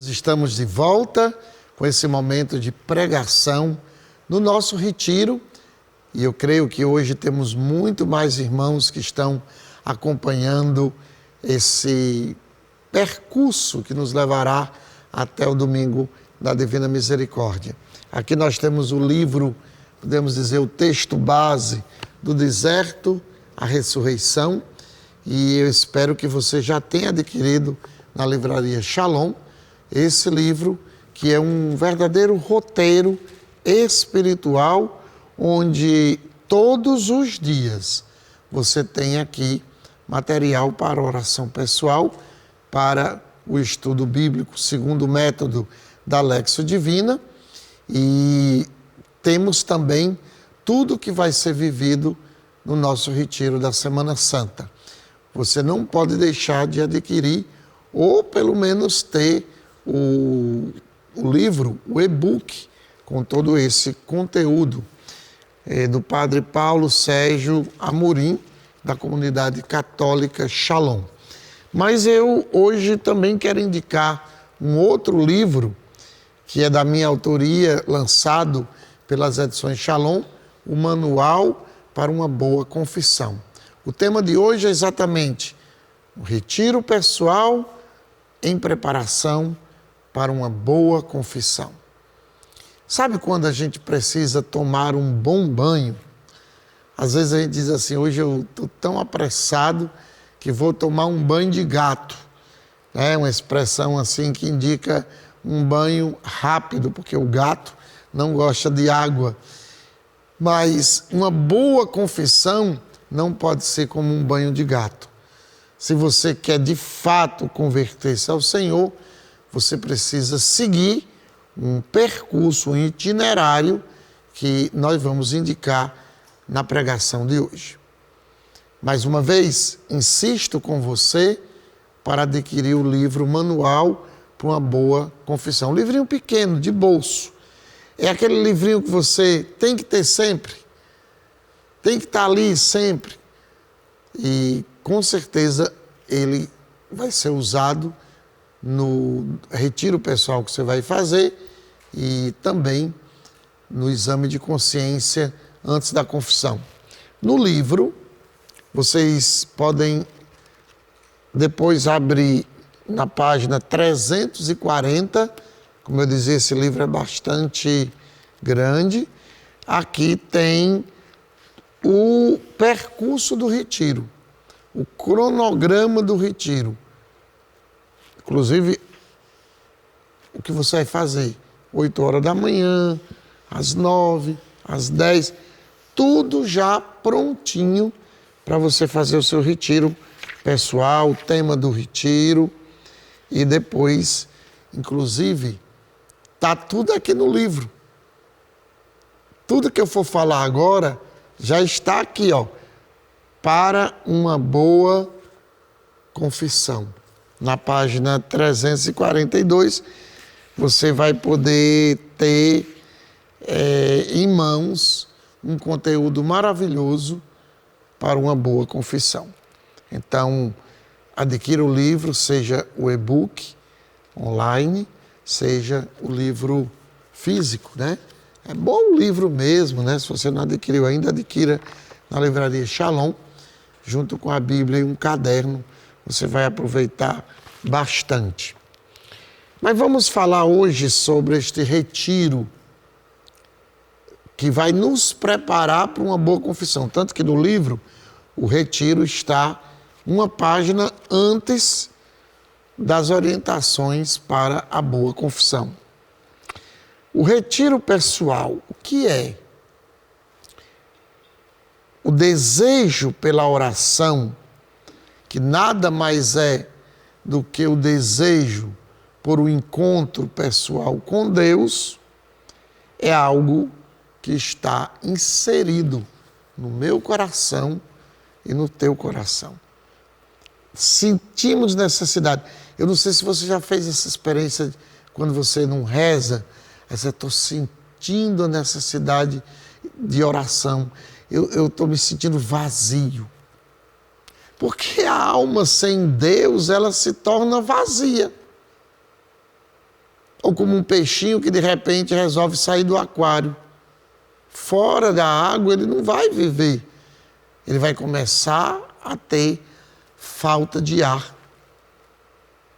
Estamos de volta com esse momento de pregação no nosso retiro e eu creio que hoje temos muito mais irmãos que estão acompanhando esse percurso que nos levará até o domingo da Divina Misericórdia. Aqui nós temos o livro, podemos dizer, o texto base do deserto à ressurreição, e eu espero que você já tenha adquirido na livraria Shalom esse livro, que é um verdadeiro roteiro espiritual, onde todos os dias você tem aqui material para oração pessoal, para o estudo bíblico segundo o método da Lexio Divina, e temos também tudo que vai ser vivido no nosso retiro da Semana Santa. Você não pode deixar de adquirir, ou pelo menos ter o livro, o e-book, com todo esse conteúdo do Padre Paulo Sérgio Amorim, da comunidade católica Shalom. Mas eu hoje também quero indicar um outro livro, que é da minha autoria, lançado pelas edições Shalom, o Manual para uma Boa Confissão. O tema de hoje é exatamente o retiro pessoal em preparação para uma boa confissão. Sabe quando a gente precisa tomar um bom banho? Às vezes a gente diz assim, hoje eu estou tão apressado que vou tomar um banho de gato. É uma expressão assim que indica um banho rápido, porque o gato não gosta de água. Mas uma boa confissão não pode ser como um banho de gato. Se você quer de fato converter-se ao Senhor, você precisa seguir um percurso, um itinerário que nós vamos indicar na pregação de hoje. Mais uma vez, insisto com você para adquirir o livro Manual para uma Boa Confissão. Um livrinho pequeno, de bolso. É aquele livrinho que você tem que ter sempre. Tem que estar ali sempre. E com certeza ele vai ser usado no retiro pessoal que você vai fazer e também no exame de consciência antes da confissão. No livro, vocês podem depois abrir na página 340, como eu dizia, esse livro é bastante grande. Aqui tem o percurso do retiro, o cronograma do retiro. Inclusive, o que você vai fazer, 8 horas da manhã, às 9, às 10, tudo já prontinho para você fazer o seu retiro pessoal, o tema do retiro, e depois, inclusive, está tudo aqui no livro. Tudo que eu for falar agora já está aqui, ó, para uma boa confissão. Na página 342, você vai poder ter em mãos um conteúdo maravilhoso para uma boa confissão. Então, adquira o livro, seja o e-book online, seja o livro físico, né? É bom o livro mesmo, né? Se você não adquiriu ainda, adquira na livraria Shalom, junto com a Bíblia e um caderno. Você vai aproveitar bastante. Mas vamos falar hoje sobre este retiro que vai nos preparar para uma boa confissão. Tanto que no livro, o retiro está uma página antes das orientações para a boa confissão. O retiro pessoal, o que é? O desejo pela oração, que nada mais é do que o desejo por um encontro pessoal com Deus, é algo que está inserido no meu coração e no teu coração. Sentimos necessidade. Eu não sei se você já fez essa experiência quando você não reza, mas eu estou sentindo a necessidade de oração. Eu estou me sentindo vazio. Porque a alma sem Deus, ela se torna vazia. Ou como um peixinho que de repente resolve sair do aquário. Fora da água ele não vai viver. Ele vai começar a ter falta de ar.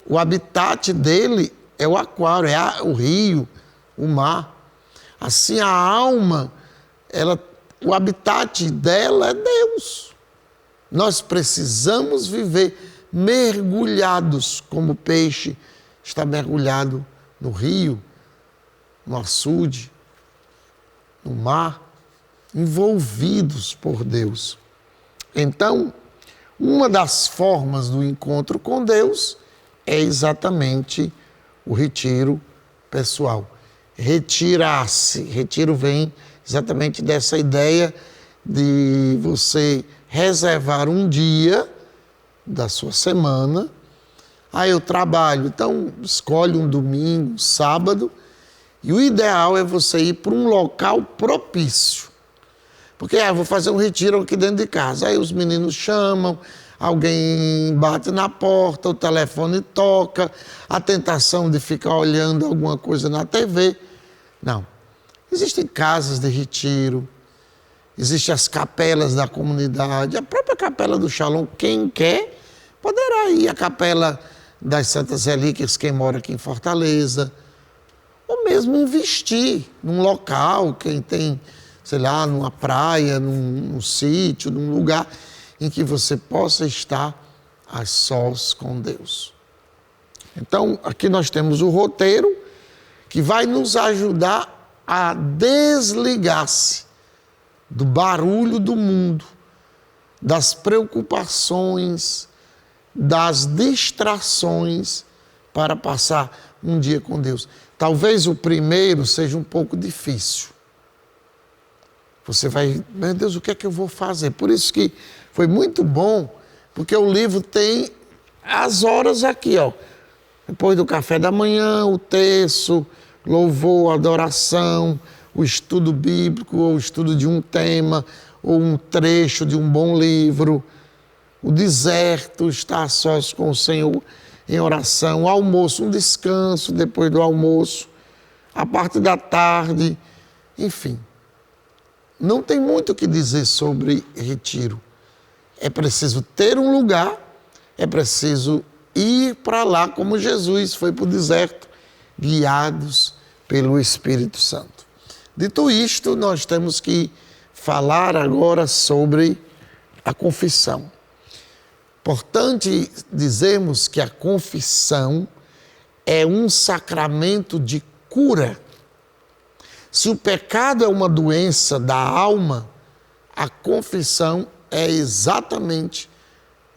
O habitat dele é o aquário, é o rio, o mar. Assim a alma, o habitat dela é Deus. Nós precisamos viver mergulhados, como o peixe está mergulhado no rio, no açude, no mar, envolvidos por Deus. Então, uma das formas do encontro com Deus é exatamente o retiro pessoal. Retirar-se. Retiro vem exatamente dessa ideia de você reservar um dia da sua semana. Eu trabalho, então escolhe um domingo, um sábado, e o ideal é você ir para um local propício. Porque vou fazer um retiro aqui dentro de casa. Aí os meninos chamam, alguém bate na porta, o telefone toca, a tentação de ficar olhando alguma coisa na TV. Não. Existem casas de retiro, existem as capelas da comunidade, a própria capela do Shalom, quem quer, poderá ir à capela das Santas Relíquias, quem mora aqui em Fortaleza, ou mesmo investir num local, quem tem, sei lá, numa praia, num sítio, num lugar em que você possa estar a sós com Deus. Então, aqui nós temos o roteiro que vai nos ajudar a desligar-se do barulho do mundo, das preocupações, das distrações, para passar um dia com Deus. Talvez o primeiro seja um pouco difícil. Você vai, meu Deus, o que é que eu vou fazer? Por isso que foi muito bom, porque o livro tem as horas aqui, ó. Depois do café da manhã, o terço, louvor, adoração, o estudo bíblico, ou o estudo de um tema, ou um trecho de um bom livro, o deserto, estar a sós com o Senhor em oração, o almoço, um descanso depois do almoço, a parte da tarde, enfim. Não tem muito o que dizer sobre retiro. É preciso ter um lugar, é preciso ir para lá, como Jesus foi para o deserto, guiados pelo Espírito Santo. Dito isto, nós temos que falar agora sobre a confissão. Importante dizermos que a confissão é um sacramento de cura. Se o pecado é uma doença da alma, a confissão é exatamente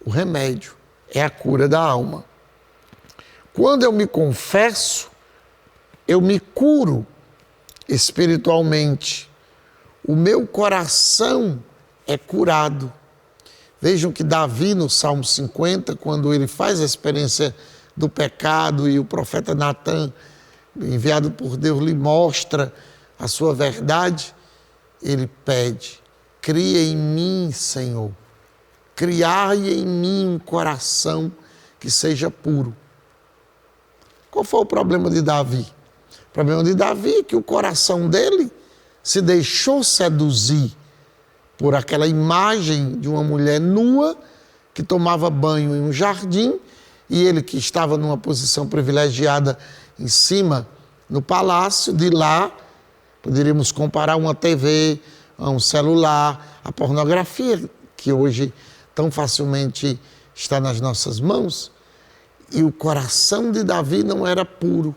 o remédio, é a cura da alma. Quando eu me confesso, eu me curo espiritualmente. O meu coração é curado. Vejam que Davi, no Salmo 50, quando ele faz a experiência do pecado e o profeta Natan, enviado por Deus, lhe mostra a sua verdade, ele pede: cria em mim, Senhor, criai em mim um coração que seja puro. Qual foi o problema de Davi? O problema de Davi é que o coração dele se deixou seduzir por aquela imagem de uma mulher nua que tomava banho em um jardim, e ele, que estava numa posição privilegiada em cima, no palácio, de lá, poderíamos comparar uma TV, a um celular, a pornografia, que hoje tão facilmente está nas nossas mãos. E o coração de Davi não era puro.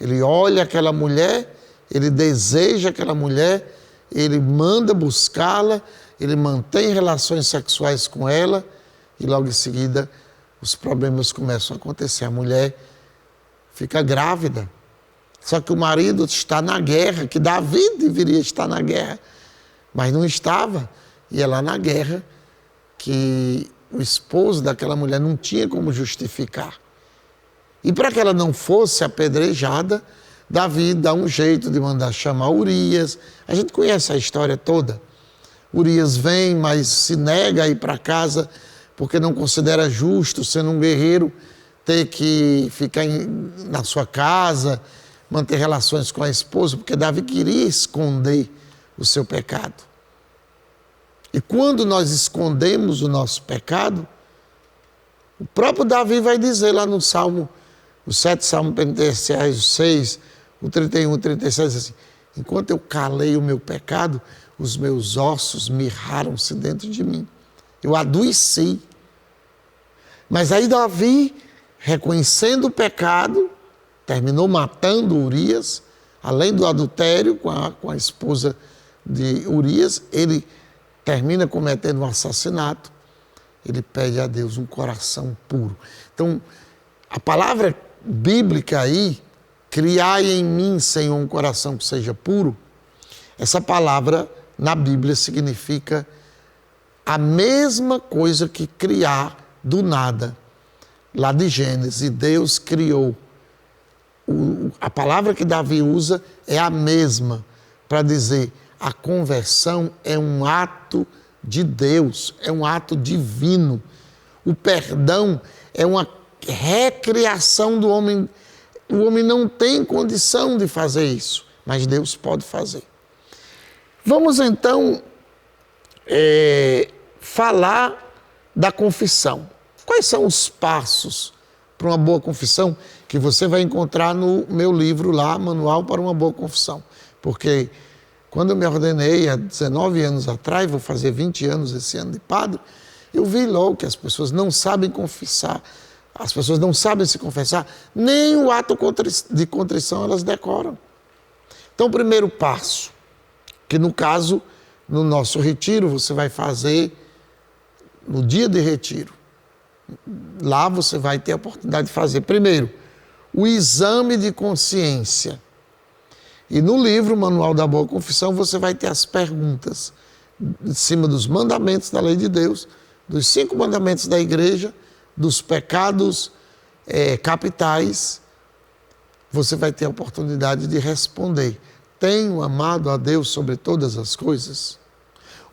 Ele olha aquela mulher, ele deseja aquela mulher, ele manda buscá-la, ele mantém relações sexuais com ela, e logo em seguida os problemas começam a acontecer. A mulher fica grávida. Só que o marido está na guerra, que Davi deveria estar na guerra, mas não estava. E é lá na guerra que o esposo daquela mulher não tinha como justificar. E para que ela não fosse apedrejada, Davi dá um jeito de mandar chamar Urias. A gente conhece a história toda. Urias vem, mas se nega a ir para casa porque não considera justo, sendo um guerreiro, ter que ficar na sua casa, manter relações com a esposa, porque Davi queria esconder o seu pecado. E quando nós escondemos o nosso pecado, o próprio Davi vai dizer lá no Salmo, os 7 Salmos penitenciais, os 6, o 31, o 36, assim, enquanto eu calei o meu pecado, os meus ossos mirraram-se dentro de mim. Eu adoeci. Mas aí Davi, reconhecendo o pecado, terminou matando Urias, além do adultério com a esposa de Urias, ele termina cometendo um assassinato. Ele pede a Deus um coração puro. Então, a palavra bíblica aí, criai em mim, Senhor, um coração que seja puro, essa palavra na Bíblia significa a mesma coisa que criar do nada. Lá de Gênesis, Deus criou. A palavra que Davi usa é a mesma para dizer a conversão é um ato de Deus, é um ato divino. O perdão é uma recriação do homem. O homem não tem condição de fazer isso, mas Deus pode fazer. Vamos então falar da confissão. Quais são os passos para uma boa confissão que você vai encontrar no meu livro lá, Manual para uma Boa Confissão? Porque quando eu me ordenei há 19 anos atrás, vou fazer 20 anos esse ano de padre, eu vi logo que as pessoas não sabem confessar, as pessoas não sabem se confessar, nem o ato de contrição elas decoram. Então, o primeiro passo, que no caso, no nosso retiro, você vai fazer no dia de retiro. Lá você vai ter a oportunidade de fazer, primeiro, o exame de consciência. E no livro, Manual da Boa Confissão, você vai ter as perguntas em cima dos mandamentos da lei de Deus, dos 5 mandamentos da igreja, dos pecados capitais. Você vai ter a oportunidade de responder. Tenho amado a Deus sobre todas as coisas?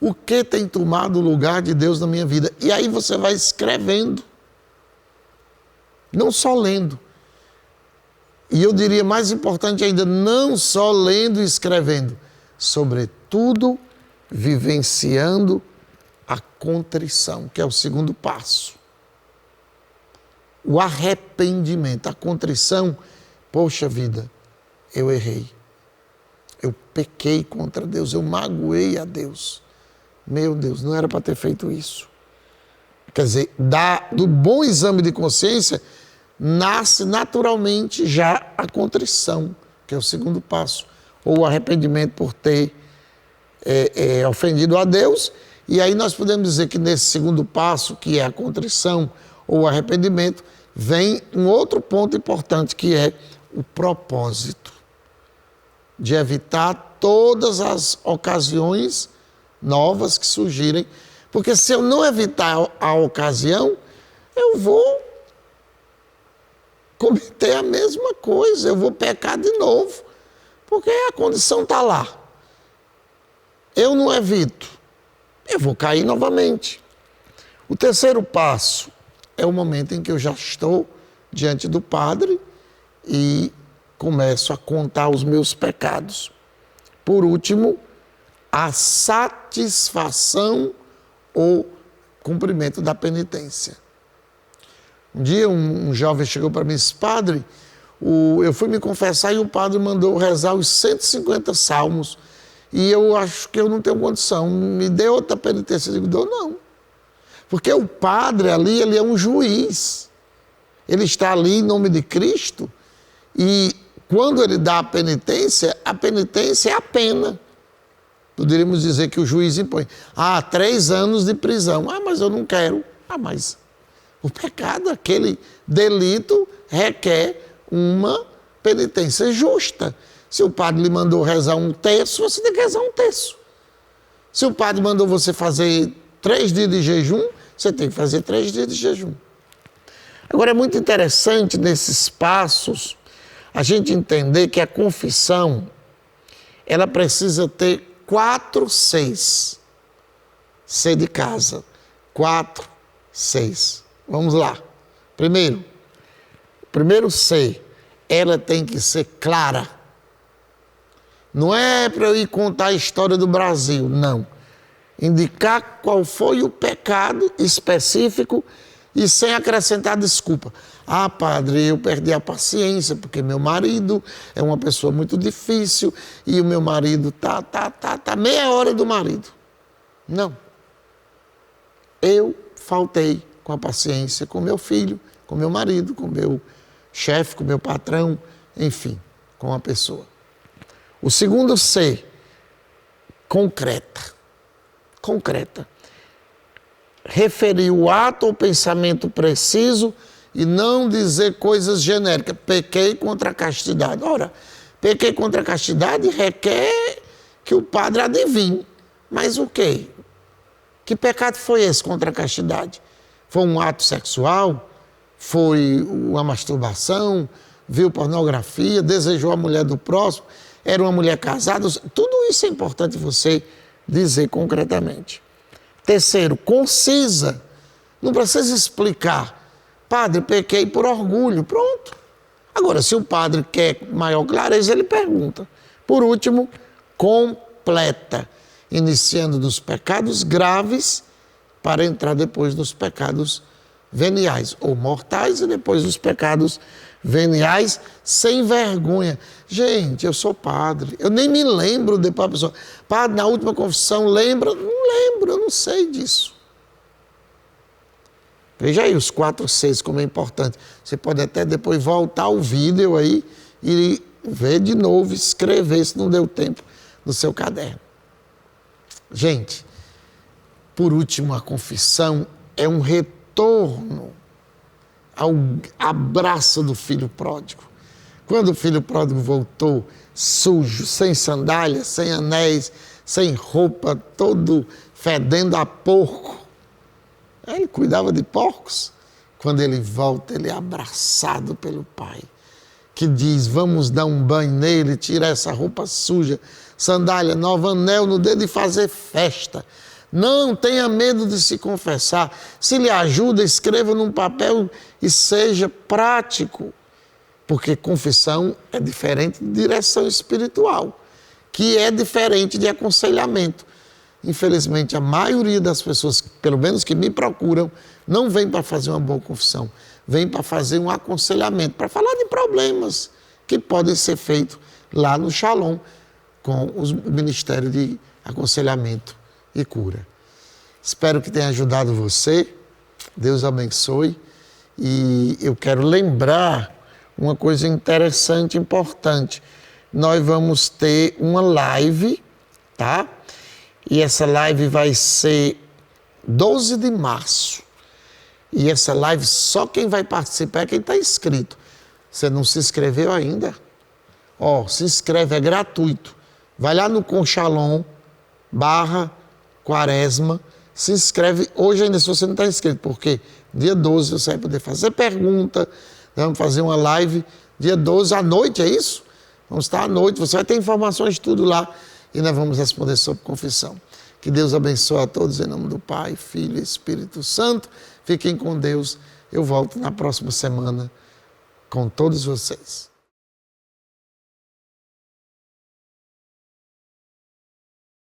O que tem tomado o lugar de Deus na minha vida? E aí você vai escrevendo, não só lendo. E eu diria mais importante ainda, não só lendo e escrevendo, sobretudo vivenciando a contrição, que é o segundo passo. O arrependimento, a contrição, poxa vida, eu errei. Eu pequei contra Deus, eu magoei a Deus. Meu Deus, não era para ter feito isso. Quer dizer, do bom exame de consciência, nasce naturalmente já a contrição, que é o segundo passo, ou o arrependimento por ter ofendido a Deus. E aí nós podemos dizer que nesse segundo passo, que é a contrição ou o arrependimento, vem um outro ponto importante, que é o propósito de evitar todas as ocasiões novas que surgirem, porque se eu não evitar a ocasião, eu vou cometer a mesma coisa, eu vou pecar de novo, porque a condição está lá. Eu não evito, eu vou cair novamente. O terceiro passo é o momento em que eu já estou diante do padre e começo a contar os meus pecados. Por último, a satisfação ou cumprimento da penitência. Um dia um jovem chegou para mim e disse: padre, eu fui me confessar e o padre mandou rezar os 150 salmos e eu acho que eu não tenho condição, me dê outra penitência. Eu digo: dou não. Porque o padre ali, ele é um juiz. Ele está ali em nome de Cristo e quando ele dá a penitência é a pena. Poderíamos dizer que o juiz impõe. 3 anos de prisão. Mas eu não quero. Mas o pecado, aquele delito, requer uma penitência justa. Se o padre lhe mandou rezar 1/3, você tem que rezar 1/3. Se o padre mandou você fazer 3 dias de jejum, você tem que fazer 3 dias de jejum. Agora, é muito interessante nesses passos a gente entender que a confissão, ela precisa ter 4 Cs. C de casa. 4 Cs. Vamos lá. Primeiro, primeiro C, ela tem que ser clara. Não é para eu ir contar a história do Brasil, não. Indicar qual foi o pecado específico e sem acrescentar desculpa. Ah, padre, eu perdi a paciência porque meu marido é uma pessoa muito difícil e o meu marido tá meia hora do marido. Não. Eu faltei com a paciência com meu filho, com meu marido, com meu chefe, com meu patrão, enfim, com a pessoa. O segundo C, concreta. Concreta. Referir o ato ou pensamento preciso e não dizer coisas genéricas. Pequei contra a castidade. Ora, pequei contra a castidade requer que o padre adivinhe. Mas o quê? Que pecado foi esse contra a castidade? Foi um ato sexual? Foi uma masturbação? Viu pornografia? Desejou a mulher do próximo? Era uma mulher casada? Tudo isso é importante você dizer concretamente. Terceiro, concisa. Não precisa explicar. Padre, pequei por orgulho. Pronto. Agora, se o padre quer maior clareza, ele pergunta. Por último, completa. Iniciando dos pecados graves para entrar depois nos pecados veniais ou mortais e depois dos pecados veniais sem vergonha. Gente, eu sou padre, eu nem me lembro depois a pessoa, padre, na última confissão, lembra? Não lembro, eu não sei disso. Veja aí os 4 Cs como é importante. Você pode até depois voltar o vídeo aí e ver de novo, escrever, se não deu tempo, no seu caderno. Gente, por último, a confissão é um retorno ao abraço do filho pródigo. Quando o filho pródigo voltou sujo, sem sandálias, sem anéis, sem roupa, todo fedendo a porco, ele cuidava de porcos. Quando ele volta, ele é abraçado pelo pai, que diz, vamos dar um banho nele, tirar essa roupa suja, sandália nova, anel no dedo e fazer festa. Não tenha medo de se confessar. Se lhe ajuda, escreva num papel e seja prático. Porque confissão é diferente de direção espiritual, que é diferente de aconselhamento. Infelizmente, a maioria das pessoas, pelo menos que me procuram, não vem para fazer uma boa confissão. Vem para fazer um aconselhamento, para falar de problemas que podem ser feitos lá no Shalom, com o Ministério de Aconselhamento e Cura. Espero que tenha ajudado você. Deus abençoe. E eu quero lembrar uma coisa interessante, importante. Nós vamos ter uma live, tá? E essa live vai ser 12 de março. E essa live, só quem vai participar é quem está inscrito. Você não se inscreveu ainda? Se inscreve, é gratuito. Vai lá no Conchalon/Quaresma, se inscreve hoje ainda se você não está inscrito, porque dia 12 você vai poder fazer pergunta, vamos fazer uma live dia 12 à noite, é isso? Vamos estar à noite, você vai ter informações de tudo lá e nós vamos responder sobre confissão. Que Deus abençoe a todos em nome do Pai, Filho e Espírito Santo. Fiquem com Deus. Eu volto na próxima semana com todos vocês.